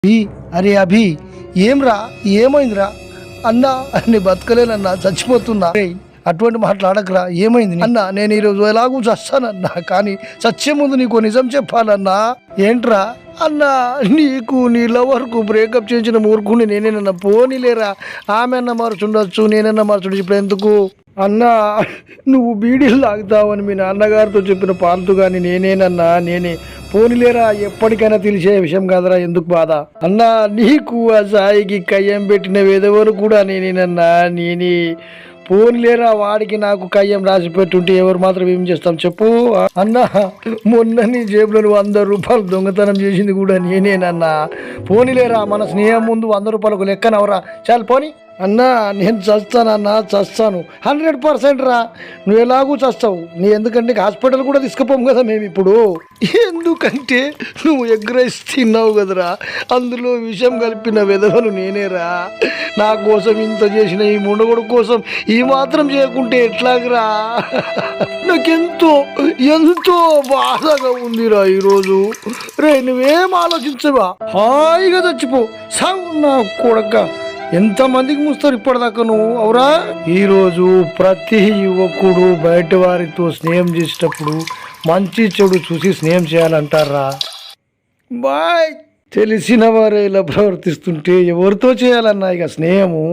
అభి, అరే అభి, ఏంరా ఏమైందిరా అన్నా? నీ బతకలేనన్నా, చచ్చిపోతున్నా. రేయ్, అటువంటి మాట్లాడకరా. ఏమైంది అన్నా? నేను ఈరోజు ఎలాగూ చస్తానన్నా, కానీ చచ్చే ముందు నీకు నిజం చెప్పాలన్నా. ఏంట్రా అన్నా? నీకు నీ లవర్కు బ్రేకప్ చేసిన ఊరుకుని నేనేనన్నా. పోనీలేరా, ఆమె అన్న మరచుండొచ్చు, నేనన్నా మరచుండొచ్చు. ఇప్పుడు ఎందుకు అన్నా? నువ్వు బీడీలు లాగుతావని మీ నాన్నగారితో చెప్పిన పాలతు కానీ నేనేనన్నా, నేనే. పోనీలేరా, ఎప్పటికైనా తెలిసే విషయం కాదురా, ఎందుకు బాధ అన్నా? నీకు ఆ సాయికి కయ్యం పెట్టిన వేదవరు కూడా నేనేనన్నా, నేనే. పోనీలేరా, వాడికి నాకు కయ్యం రాసి పెట్టుంటే ఎవరు మాత్రం ఏం చేస్తాం చెప్పు అన్నా? మొన్న నీ జేబులో 100 రూపాయలు దొంగతనం చేసింది కూడా నేనేనన్నా. పోనీలేరా, మన స్నేహం ముందు 100 రూపాయలకు లెక్కనవరా. చాలు పోనీ అన్నా. నేను చస్తానన్నా, చస్తాను 100% రా. నువ్వు ఎలాగూ చస్తావు. ఎందుకంటే నీకు హాస్పిటల్ కూడా తీసుకుపోము కదా మేము ఇప్పుడు. ఎందుకంటే నువ్వు ఎగ్ రైస్ తిన్నావు కదరా, అందులో విషం కలిపిన వెధవను నేనేరా. నా కోసం ఇంత చేసిన ఈ ముండగొడు కోసం ఈ మాత్రం చేయకుంటే ఎట్లాగరా? నాకెంతో ఎంతో బాధగా ఉందిరా ఈరోజు. రే, నువ్వేం ఆలోచించవా, హాయిగా చచ్చిపో. సాగు నా కొడక. ఎంతమందికి మూస్తారు ఇప్పటిదాకా నువ్వు, అవురా? ఈరోజు ప్రతి యువకుడు బయట వారితో స్నేహం చేసేటప్పుడు మంచి చెడు చూసి స్నేహం చేయాలంటారా? బాయ్. తెలిసిన వారే ఇలా ప్రవర్తిస్తుంటే ఎవరితో చేయాలన్నా ఇక స్నేహము?